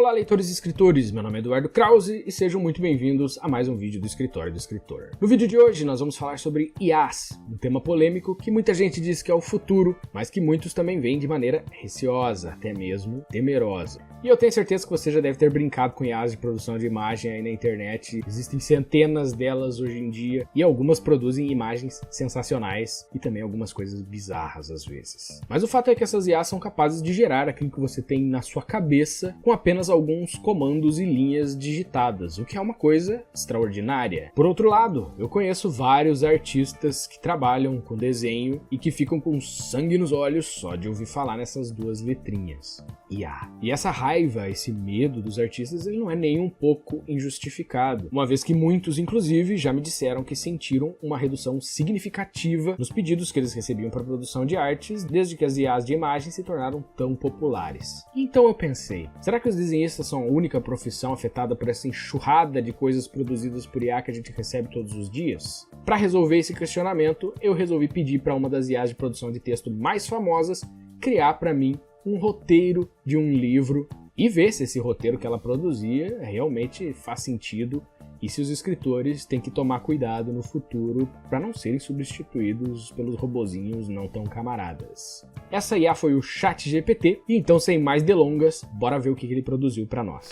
Olá, leitores e escritores, meu nome é Eduardo Krause e sejam muito bem-vindos a mais um vídeo do Escritório do Escritor. No vídeo de hoje nós vamos falar sobre IAs, um tema polêmico que muita gente diz que é o futuro, mas que muitos também veem de maneira receosa, até mesmo temerosa. E eu tenho certeza que você já deve ter brincado com IAs de produção de imagem aí na internet, existem centenas delas hoje em dia e algumas produzem imagens sensacionais e também algumas coisas bizarras às vezes. Mas o fato é que essas IAs são capazes de gerar aquilo que você tem na sua cabeça com apenas alguns comandos e linhas digitadas, o que é uma coisa extraordinária. Por outro lado, eu conheço vários artistas que trabalham com desenho e que ficam com sangue nos olhos só de ouvir falar nessas duas letrinhas, IA. E essa raiva, esse medo dos artistas, ele não é nem um pouco injustificado, uma vez que muitos, inclusive, já me disseram que sentiram uma redução significativa nos pedidos que eles recebiam para produção de artes desde que as IAs de imagem se tornaram tão populares. Então eu pensei, será que os desenhistas são a única profissão afetada por essa enxurrada de coisas produzidas por IA que a gente recebe todos os dias? Para resolver esse questionamento, eu resolvi pedir para uma das IAs de produção de texto mais famosas criar para mim um roteiro de um livro e ver se esse roteiro que ela produzia realmente faz sentido e se os escritores têm que tomar cuidado no futuro para não serem substituídos pelos robozinhos não tão camaradas. Essa IA foi o ChatGPT, e então sem mais delongas, bora ver o que ele produziu para nós.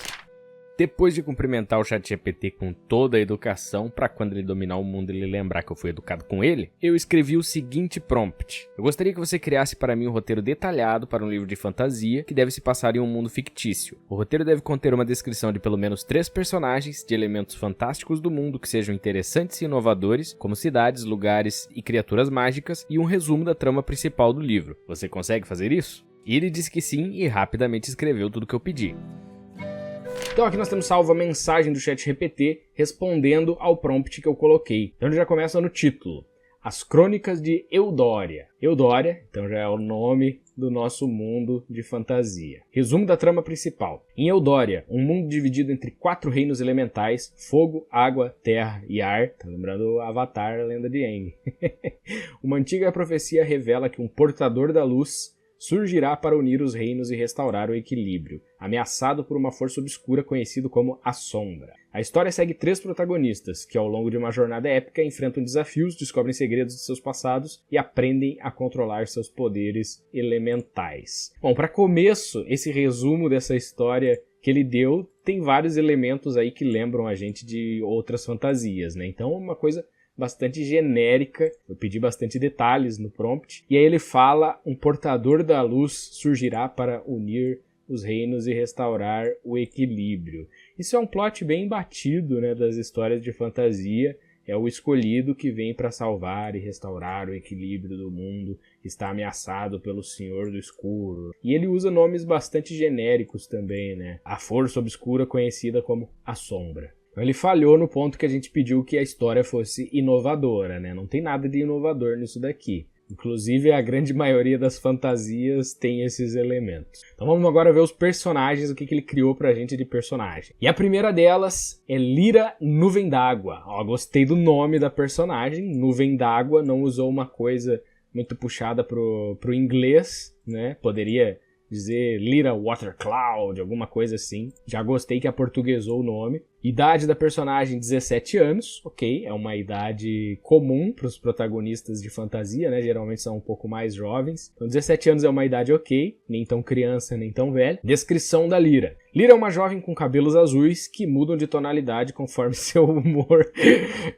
Depois de cumprimentar o ChatGPT com toda a educação, para quando ele dominar o mundo ele lembrar que eu fui educado com ele, eu escrevi o seguinte prompt. Eu gostaria que você criasse para mim um roteiro detalhado para um livro de fantasia que deve se passar em um mundo fictício. O roteiro deve conter uma descrição de pelo menos 3 personagens, de elementos fantásticos do mundo que sejam interessantes e inovadores, como cidades, lugares e criaturas mágicas, e um resumo da trama principal do livro. Você consegue fazer isso? E ele disse que sim e rapidamente escreveu tudo o que eu pedi. Então aqui nós temos salvo a mensagem do ChatGPT respondendo ao prompt que eu coloquei. Então ele já começa no título. As Crônicas de Eudória. Eudória, então já é o nome do nosso mundo de fantasia. Resumo da trama principal. Em Eudória, um mundo dividido entre 4 reinos elementais, fogo, água, terra e ar. Tá lembrando Avatar, a lenda de Aang. Uma antiga profecia revela que um portador da luz surgirá para unir os reinos e restaurar o equilíbrio, ameaçado por uma força obscura conhecida como a Sombra. A história segue 3 protagonistas, que ao longo de uma jornada épica enfrentam desafios, descobrem segredos de seus passados e aprendem a controlar seus poderes elementais. Bom, para começo, esse resumo dessa história que ele deu tem vários elementos aí que lembram a gente de outras fantasias, né? Então é uma coisa bastante genérica, eu pedi bastante detalhes no prompt, e aí ele fala: um portador da luz surgirá para unir os reinos e restaurar o equilíbrio. Isso é um plot bem batido, né, das histórias de fantasia, é o escolhido que vem para salvar e restaurar o equilíbrio do mundo que está ameaçado pelo Senhor do Escuro. E ele usa nomes bastante genéricos também, né? A força obscura conhecida como a Sombra. Ele falhou no ponto que a gente pediu que a história fosse inovadora, né? Não tem nada de inovador nisso daqui. Inclusive, a grande maioria das fantasias tem esses elementos. Então vamos agora ver os personagens, o que ele criou pra gente de personagem. E a primeira delas é Lyra Nuvem d'Água. Ó, gostei do nome da personagem, Nuvem d'Água, não usou uma coisa muito puxada pro inglês, né? Poderia dizer Lyra Water Cloud, alguma coisa assim. Já gostei que aportuguesou o nome. Idade da personagem, 17 anos, ok, é uma idade comum para os protagonistas de fantasia, né, geralmente são um pouco mais jovens. Então 17 anos é uma idade ok, nem tão criança, nem tão velha. Descrição da Lyra. Lyra é uma jovem com cabelos azuis que mudam de tonalidade conforme seu humor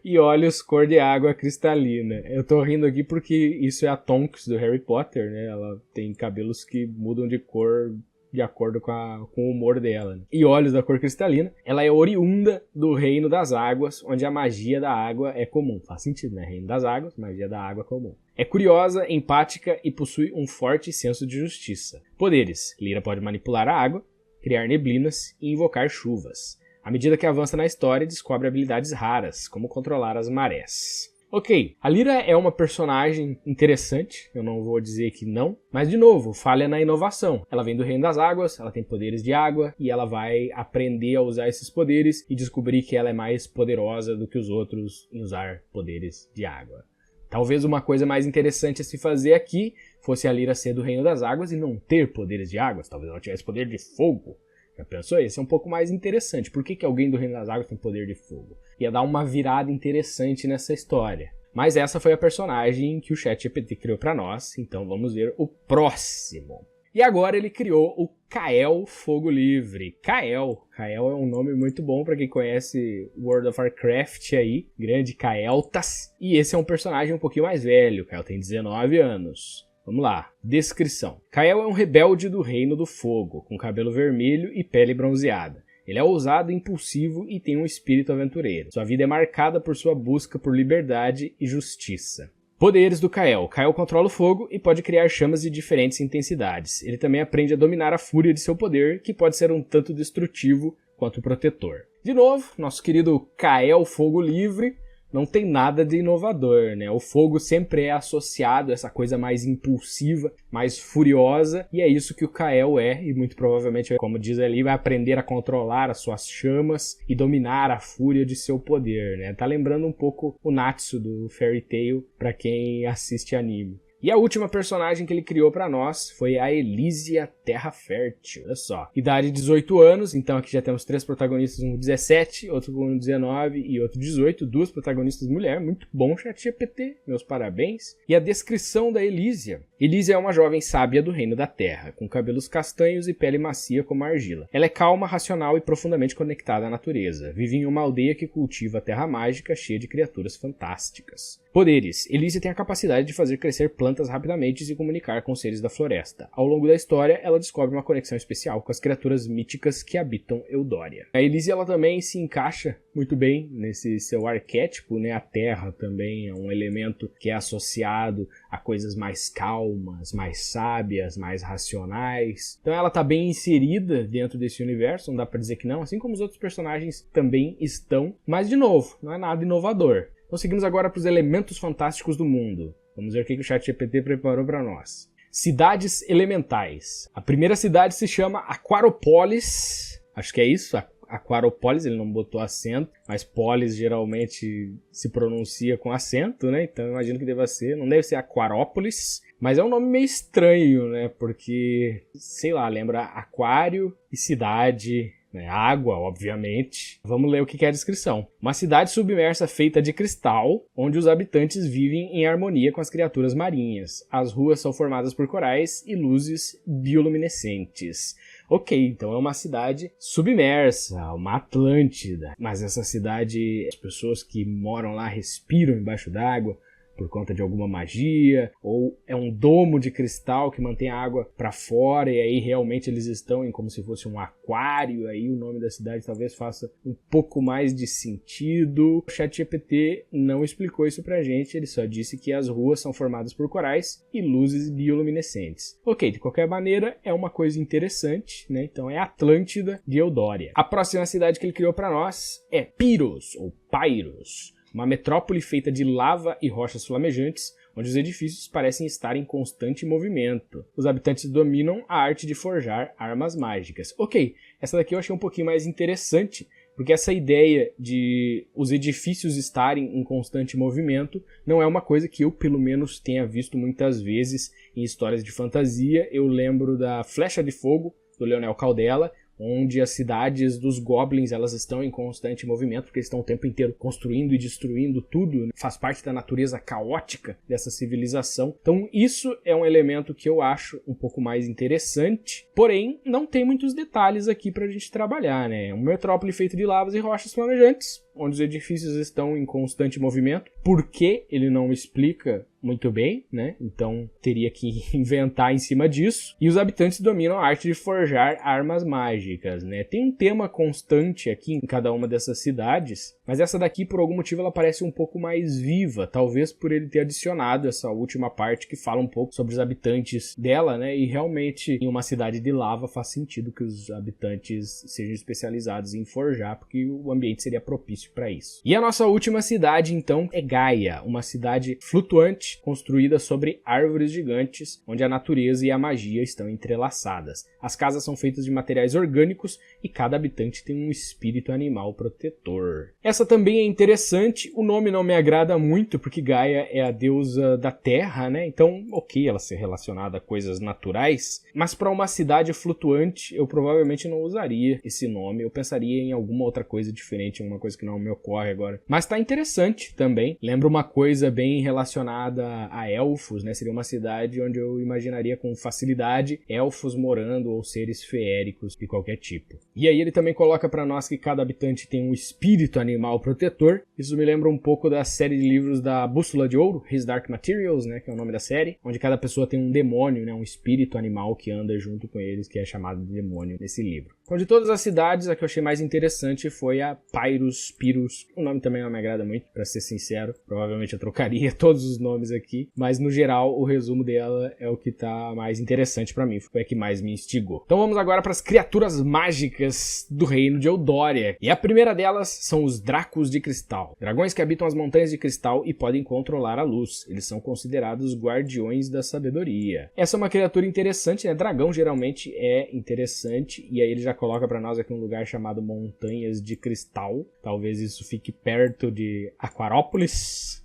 e olhos cor de água cristalina. Eu tô rindo aqui porque isso é a Tonks do Harry Potter, né, ela tem cabelos que mudam de cor de acordo com o humor dela, né? E olhos da cor cristalina. Ela é oriunda do Reino das Águas, onde a magia da água é comum. Faz sentido, né? Reino das Águas, magia da água comum. É curiosa, empática e possui um forte senso de justiça. Poderes. Lyra pode manipular a água, criar neblinas e invocar chuvas. À medida que avança na história, descobre habilidades raras, como controlar as marés. Ok, a Lyra é uma personagem interessante, eu não vou dizer que não, mas de novo, falha na inovação. Ela vem do Reino das Águas, ela tem poderes de água e ela vai aprender a usar esses poderes e descobrir que ela é mais poderosa do que os outros em usar poderes de água. Talvez uma coisa mais interessante a se fazer aqui fosse a Lyra ser do Reino das Águas e não ter poderes de águas, talvez ela tivesse poder de fogo. Já pensou? Esse é um pouco mais interessante. Por que alguém do Reino das Águas tem poder de fogo? Ia dar uma virada interessante nessa história. Mas essa foi a personagem que o ChatGPT criou para nós, então vamos ver o próximo. E agora ele criou o Kael Fogo Livre. Kael é um nome muito bom para quem conhece World of Warcraft aí, grande Kael'thas. E esse é um personagem um pouquinho mais velho, Kael tem 19 anos. Vamos lá, descrição. Kael é um rebelde do Reino do Fogo, com cabelo vermelho e pele bronzeada. Ele é ousado, impulsivo e tem um espírito aventureiro. Sua vida é marcada por sua busca por liberdade e justiça. Poderes do Kael. Kael controla o fogo e pode criar chamas de diferentes intensidades. Ele também aprende a dominar a fúria de seu poder, que pode ser um tanto destrutivo quanto protetor. De novo, nosso querido Kael Fogo Livre não tem nada de inovador, né? O fogo sempre é associado a essa coisa mais impulsiva, mais furiosa, e é isso que o Kael é, e muito provavelmente, como diz ali, vai aprender a controlar as suas chamas e dominar a fúria de seu poder, né? Tá lembrando um pouco o Natsu do Fairy Tail, pra quem assiste anime. E a última personagem que ele criou pra nós foi a Elysia Terra Fértil. Olha só. Idade 18 anos, então aqui já temos 3 protagonistas, um 17, outro com 19 e outro 18. 2 protagonistas mulher, muito bom, ChatGPT, meus parabéns. E a descrição da Elysia. Elysia é uma jovem sábia do Reino da Terra, com cabelos castanhos e pele macia como argila. Ela é calma, racional e profundamente conectada à natureza. Vive em uma aldeia que cultiva a Terra Mágica, cheia de criaturas fantásticas. Poderes. Elysia tem a capacidade de fazer crescer plantas rapidamente e se comunicar com os seres da floresta. Ao longo da história, ela descobre uma conexão especial com as criaturas míticas que habitam Eudória. A Elysia ela também se encaixa muito bem nesse seu arquétipo, né? A terra também é um elemento que é associado a coisas mais calmas, mais sábias, mais racionais. Então ela está bem inserida dentro desse universo, não dá para dizer que não, assim como os outros personagens também estão. Mas, de novo, não é nada inovador. Então seguimos agora para os elementos fantásticos do mundo. Vamos ver o que o ChatGPT preparou para nós. Cidades elementais. A primeira cidade se chama Aquaropolis. Acho que é isso, Aquaropolis, ele não botou acento, mas polis geralmente se pronuncia com acento, né? Então eu imagino que deva ser, não deve ser Aquarópolis, mas é um nome meio estranho, né? Porque, sei lá, lembra aquário e cidade, né? Água, obviamente. Vamos ler o que é a descrição. Uma cidade submersa feita de cristal, onde os habitantes vivem em harmonia com as criaturas marinhas. As ruas são formadas por corais e luzes bioluminescentes. Ok, então é uma cidade submersa, uma Atlântida. Mas essa cidade, as pessoas que moram lá respiram embaixo d'água por conta de alguma magia, ou é um domo de cristal que mantém a água para fora e aí realmente eles estão em como se fosse um aquário, aí o nome da cidade talvez faça um pouco mais de sentido. O ChatGPT não explicou isso pra gente, ele só disse que as ruas são formadas por corais e luzes bioluminescentes. Ok, de qualquer maneira é uma coisa interessante, né? Então é Atlântida de Eudória. A próxima cidade que ele criou para nós é Pyros, ou Pyros. Uma metrópole feita de lava e rochas flamejantes, onde os edifícios parecem estar em constante movimento. Os habitantes dominam a arte de forjar armas mágicas. Ok, essa daqui eu achei um pouquinho mais interessante, porque essa ideia de os edifícios estarem em constante movimento não é uma coisa que eu, pelo menos, tenha visto muitas vezes em histórias de fantasia. Eu lembro da Flecha de Fogo, do Leonel Caldela, onde as cidades dos goblins elas estão em constante movimento, porque eles estão o tempo inteiro construindo e destruindo tudo, né? Faz parte da natureza caótica dessa civilização. Então isso é um elemento que eu acho um pouco mais interessante, porém não tem muitos detalhes aqui pra gente trabalhar, né? É uma metrópole feita de lavas e rochas flamejantes, onde os edifícios estão em constante movimento. Por que ele não explica muito bem, né? Então teria que inventar em cima disso. E os habitantes dominam a arte de forjar armas mágicas, né? Tem um tema constante aqui em cada uma dessas cidades, mas essa daqui, por algum motivo, ela parece um pouco mais viva, talvez por ele ter adicionado essa última parte que fala um pouco sobre os habitantes dela, né? E realmente, em uma cidade de lava, faz sentido que os habitantes sejam especializados em forjar, porque o ambiente seria propício para isso. E a nossa última cidade, então, é Gaia, uma cidade flutuante, construída sobre árvores gigantes, onde a natureza e a magia estão entrelaçadas. As casas são feitas de materiais orgânicos e cada habitante tem um espírito animal protetor. Essa Essa também é interessante, o nome não me agrada muito, porque Gaia é a deusa da terra, né? Então, ok, ela ser relacionada a coisas naturais, mas para uma cidade flutuante, eu provavelmente não usaria esse nome, eu pensaria em alguma outra coisa diferente, uma coisa que não me ocorre agora. Mas tá interessante também, lembra uma coisa bem relacionada a elfos, né? Seria uma cidade onde eu imaginaria com facilidade elfos morando ou seres feéricos de qualquer tipo. E aí ele também coloca para nós que cada habitante tem um espírito animal protetor. Isso me lembra um pouco da série de livros da Bússola de Ouro, His Dark Materials, né, que é o nome da série, onde cada pessoa tem um demônio, né, um espírito animal que anda junto com eles, que é chamado de demônio nesse livro. Então, de todas as cidades, a que eu achei mais interessante foi a Pyrus. O nome também não me agrada muito, pra ser sincero. Provavelmente eu trocaria todos os nomes aqui, mas no geral o resumo dela é o que tá mais interessante pra mim, foi a que mais me instigou. Então vamos agora para as criaturas mágicas do reino de Eudória. E a primeira delas são os Dracos de Cristal. Dragões que habitam as montanhas de cristal e podem controlar a luz. Eles são considerados guardiões da sabedoria. Essa é uma criatura interessante, né? Dragão geralmente é interessante, e aí ele já coloca para nós aqui um lugar chamado Montanhas de Cristal. Talvez isso fique perto de Aquarópolis,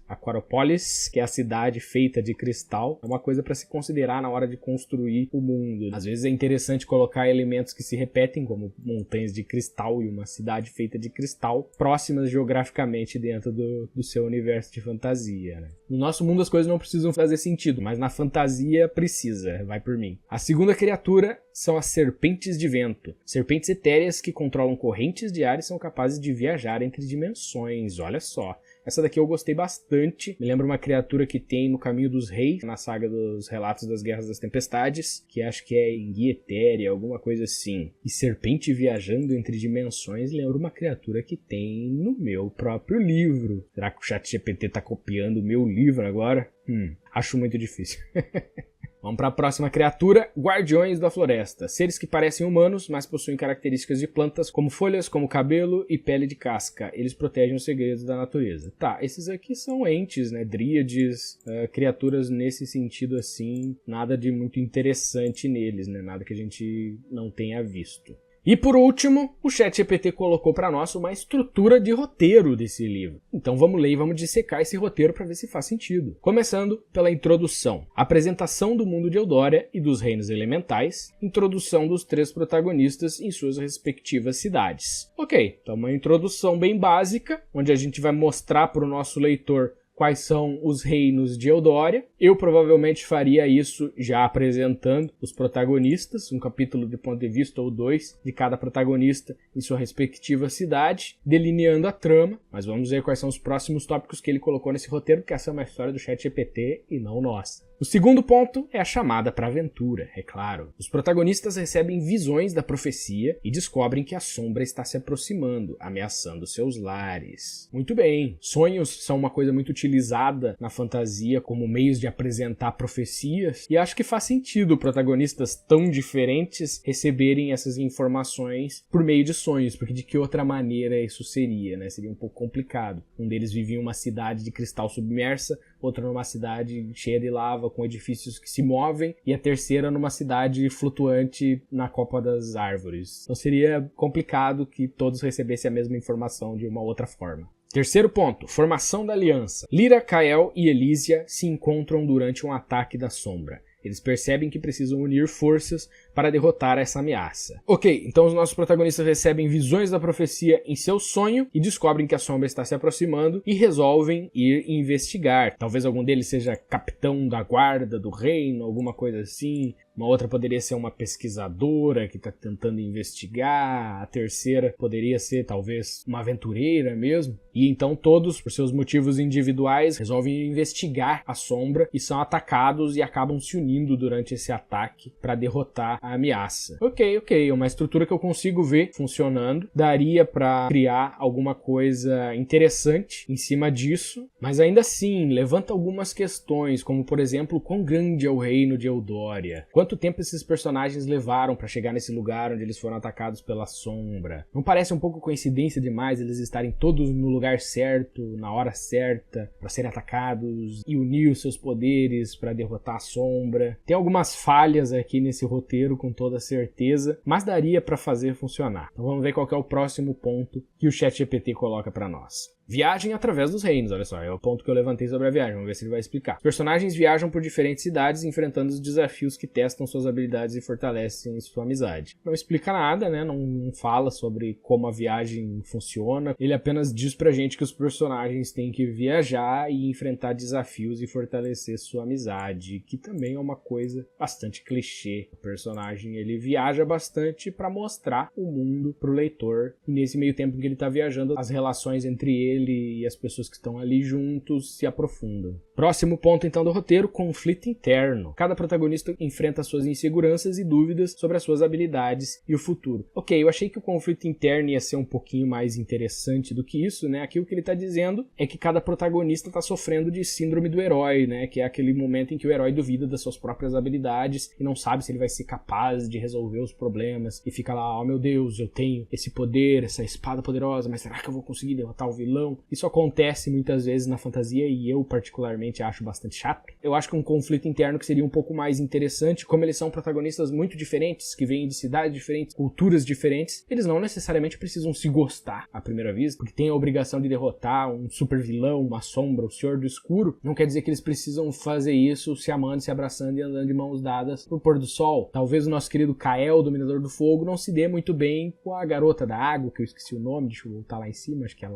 que é a cidade feita de cristal. É uma coisa para se considerar na hora de construir o mundo. Às vezes é interessante colocar elementos que se repetem, como montanhas de cristal e uma cidade feita de cristal, próximas geograficamente dentro do seu universo de fantasia, né? No nosso mundo as coisas não precisam fazer sentido, mas na fantasia precisa, vai por mim. A segunda criatura são as serpentes de vento. Serpentes etéreas que controlam correntes de ar e são capazes de viajar entre dimensões, olha só. Essa daqui eu gostei bastante, me lembra uma criatura que tem no Caminho dos Reis, na saga dos Relatos das Guerras das Tempestades, que acho que é em Guia Etérea, alguma coisa assim. E serpente viajando entre dimensões lembra uma criatura que tem no meu próprio livro. Será que o ChatGPT tá copiando o meu livro agora? Acho muito difícil. Vamos para a próxima criatura, Guardiões da Floresta. Seres que parecem humanos, mas possuem características de plantas, como folhas, como cabelo e pele de casca. Eles protegem os segredos da natureza. Tá, esses aqui são entes, né? Dríades, criaturas nesse sentido assim, nada de muito interessante neles, né? Nada que a gente não tenha visto. E por último, o ChatGPT colocou para nós uma estrutura de roteiro desse livro. Então vamos ler e vamos dissecar esse roteiro para ver se faz sentido. Começando pela introdução. Apresentação do mundo de Eudória e dos reinos elementais. Introdução dos 3 protagonistas em suas respectivas cidades. Ok, então uma introdução bem básica, onde a gente vai mostrar para o nosso leitor quais são os reinos de Eudória. Eu provavelmente faria isso já apresentando os protagonistas, um capítulo de ponto de vista ou 2 de cada protagonista em sua respectiva cidade, delineando a trama, mas vamos ver quais são os próximos tópicos que ele colocou nesse roteiro, porque essa é uma história do ChatGPT e não nossa. O segundo ponto é a chamada para a aventura, é claro. Os protagonistas recebem visões da profecia e descobrem que a sombra está se aproximando, ameaçando seus lares. Muito bem, sonhos são uma coisa muito utilizada na fantasia como meios de apresentar profecias, e acho que faz sentido protagonistas tão diferentes receberem essas informações por meio de sonhos, porque de que outra maneira isso seria, né? Seria um pouco complicado. Um deles vivia em uma cidade de cristal submersa, outro numa cidade cheia de lava, com edifícios que se movem, e a terceira numa cidade flutuante na copa das árvores. Então seria complicado que todos recebessem a mesma informação de uma outra forma. Terceiro ponto, formação da aliança. Lyra, Kael e Elysia se encontram durante um ataque da sombra. Eles percebem que precisam unir forças para derrotar essa ameaça. Ok, então os nossos protagonistas recebem visões da profecia em seu sonho e descobrem que a sombra está se aproximando e resolvem ir investigar. Talvez algum deles seja capitão da guarda do reino, alguma coisa assim. Uma outra poderia ser uma pesquisadora que está tentando investigar. A terceira poderia ser talvez uma aventureira mesmo. E então todos, por seus motivos individuais, resolvem investigar a sombra e são atacados e acabam se unindo durante esse ataque para derrotar a ameaça. Ok, uma estrutura que eu consigo ver funcionando. Daria para criar alguma coisa interessante em cima disso, mas ainda assim levanta algumas questões, como por exemplo, quão grande é o reino de Eudória? Quantos Quanto tempo esses personagens levaram para chegar nesse lugar onde eles foram atacados pela sombra? Não parece um pouco coincidência demais eles estarem todos no lugar certo, na hora certa, para serem atacados e unir os seus poderes para derrotar a sombra? Tem algumas falhas aqui nesse roteiro, com toda certeza, mas daria para fazer funcionar. Então vamos ver qual que é o próximo ponto que o ChatGPT coloca para nós. Viagem através dos reinos, olha só, é o ponto que eu levantei sobre a viagem, vamos ver se ele vai explicar. Os personagens viajam por diferentes cidades, enfrentando os desafios que testam suas habilidades e fortalecem sua amizade. Não explica nada, né, não fala sobre como a viagem funciona, ele apenas diz pra gente que os personagens têm que viajar e enfrentar desafios e fortalecer sua amizade, que também é uma coisa bastante clichê. O personagem, ele viaja bastante pra mostrar o mundo pro leitor, e nesse meio tempo que ele tá viajando, as relações entre ele e as pessoas que estão ali juntos se aprofundam. Próximo ponto então do roteiro, conflito interno. Cada protagonista enfrenta suas inseguranças e dúvidas sobre as suas habilidades e o futuro. Ok, eu achei que o conflito interno ia ser um pouquinho mais interessante do que isso, né? Aqui o que ele está dizendo é que cada protagonista está sofrendo de síndrome do herói, né? Que é aquele momento em que o herói duvida das suas próprias habilidades e não sabe se ele vai ser capaz de resolver os problemas e fica lá, oh meu Deus, eu tenho esse poder, essa espada poderosa, mas será que eu vou conseguir derrotar o vilão? Isso acontece muitas vezes na fantasia e eu particularmente acho bastante chato. Eu acho que um conflito interno que seria um pouco mais interessante, como eles são protagonistas muito diferentes, que vêm de cidades diferentes, culturas diferentes, eles não necessariamente precisam se gostar à primeira vista, porque tem a obrigação de derrotar um super vilão, uma sombra, o Senhor do Escuro. Não quer dizer que eles precisam fazer isso se amando, se abraçando e andando de mãos dadas pro pôr do sol. Talvez o nosso querido Kael, Dominador do Fogo, não se dê muito bem com a Garota da Água, que eu esqueci o nome, deixa eu voltar lá em cima, acho que é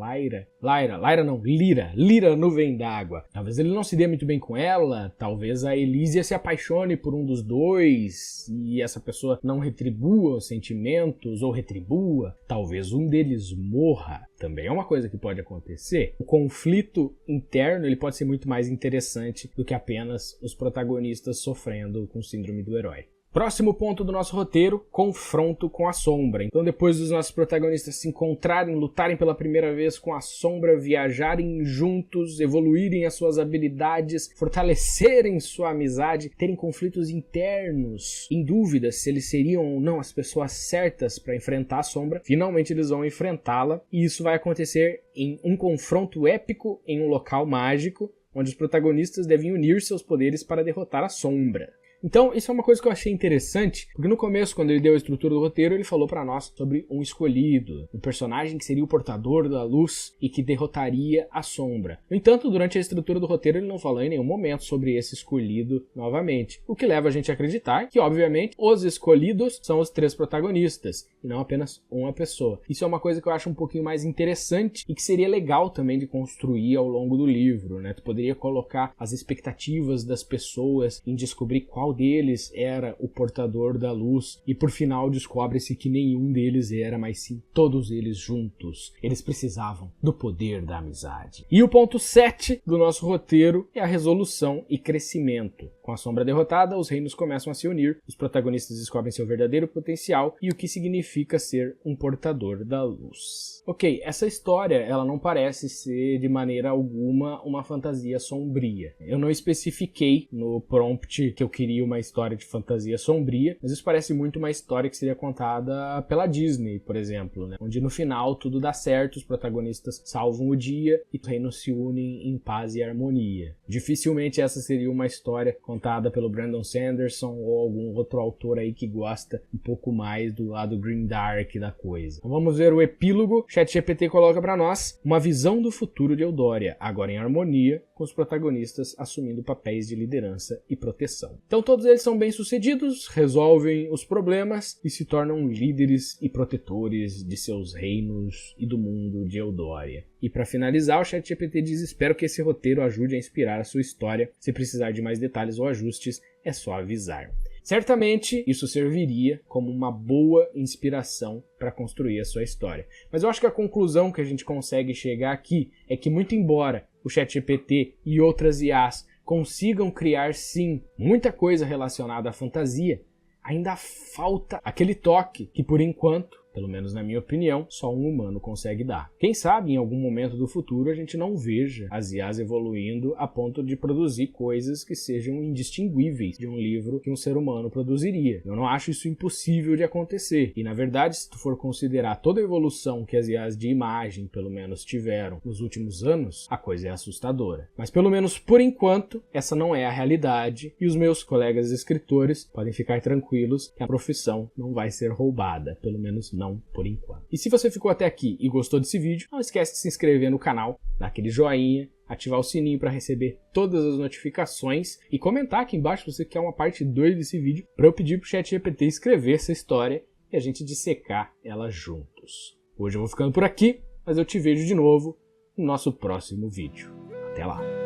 Lyra, Nuvem d'Água. Talvez ele não se dê muito bem com ela, talvez a Elysia se apaixone por um dos dois e essa pessoa não retribua os sentimentos ou retribua, talvez um deles morra. Também é uma coisa que pode acontecer. O conflito interno ele pode ser muito mais interessante do que apenas os protagonistas sofrendo com síndrome do herói. Próximo ponto do nosso roteiro, confronto com a sombra. Então depois dos nossos protagonistas se encontrarem, lutarem pela primeira vez com a sombra, viajarem juntos, evoluírem as suas habilidades, fortalecerem sua amizade, terem conflitos internos, em dúvida se eles seriam ou não as pessoas certas para enfrentar a sombra, finalmente eles vão enfrentá-la e isso vai acontecer em um confronto épico em um local mágico, onde os protagonistas devem unir seus poderes para derrotar a sombra. Então, isso é uma coisa que eu achei interessante, porque no começo, quando ele deu a estrutura do roteiro, ele falou pra nós sobre um escolhido, um personagem que seria o portador da luz e que derrotaria a sombra. No entanto, durante a estrutura do roteiro, ele não falou em nenhum momento sobre esse escolhido novamente, o que leva a gente a acreditar que, obviamente, os escolhidos são os 3 protagonistas, e não apenas uma pessoa. Isso é uma coisa que eu acho um pouquinho mais interessante e que seria legal também de construir ao longo do livro, né? Tu poderia colocar as expectativas das pessoas em descobrir qual deles era o portador da luz e por final descobre-se que nenhum deles era, mas sim todos eles juntos. Eles precisavam do poder da amizade. E o ponto 7 do nosso roteiro é a resolução e crescimento. Com a sombra derrotada, os reinos começam a se unir, os protagonistas descobrem seu verdadeiro potencial e o que significa ser um portador da luz. Ok, essa história ela não parece ser de maneira alguma uma fantasia sombria. Eu não especifiquei no prompt que eu queria uma história de fantasia sombria, mas isso parece muito uma história que seria contada pela Disney, por exemplo, né? Onde no final tudo dá certo, os protagonistas salvam o dia e os reinos se unem em paz e harmonia. Dificilmente essa seria uma história contada pelo Brandon Sanderson ou algum outro autor aí que gosta um pouco mais do lado grimdark da coisa. Então vamos ver o epílogo. ChatGPT coloca para nós uma visão do futuro de Eudória, agora em harmonia, com os protagonistas assumindo papéis de liderança e proteção. Então todos eles são bem-sucedidos, resolvem os problemas e se tornam líderes e protetores de seus reinos e do mundo de Eudória. E para finalizar, o ChatGPT diz: espero que esse roteiro ajude a inspirar a sua história. Se precisar de mais detalhes ou ajustes, é só avisar. Certamente isso serviria como uma boa inspiração para construir a sua história. Mas eu acho que a conclusão que a gente consegue chegar aqui é que, muito embora o ChatGPT e outras IAs consigam criar sim muita coisa relacionada à fantasia, ainda falta aquele toque que por enquanto Pelo menos na minha opinião, só um humano consegue dar. Quem sabe em algum momento do futuro a gente não veja as IAs evoluindo a ponto de produzir coisas que sejam indistinguíveis de um livro que um ser humano produziria. Eu não acho isso impossível de acontecer. E na verdade, se tu for considerar toda a evolução que as IAs de imagem, pelo menos, tiveram nos últimos anos, a coisa é assustadora. Mas pelo menos por enquanto, essa não é a realidade e os meus colegas escritores podem ficar tranquilos que a profissão não vai ser roubada, pelo menos não por enquanto. E se você ficou até aqui e gostou desse vídeo, não esquece de se inscrever no canal, dar aquele joinha, ativar o sininho para receber todas as notificações e comentar aqui embaixo se você quer uma parte 2 desse vídeo para eu pedir pro ChatGPT escrever essa história e a gente dissecar ela juntos. Hoje eu vou ficando por aqui, mas eu te vejo de novo no nosso próximo vídeo. Até lá!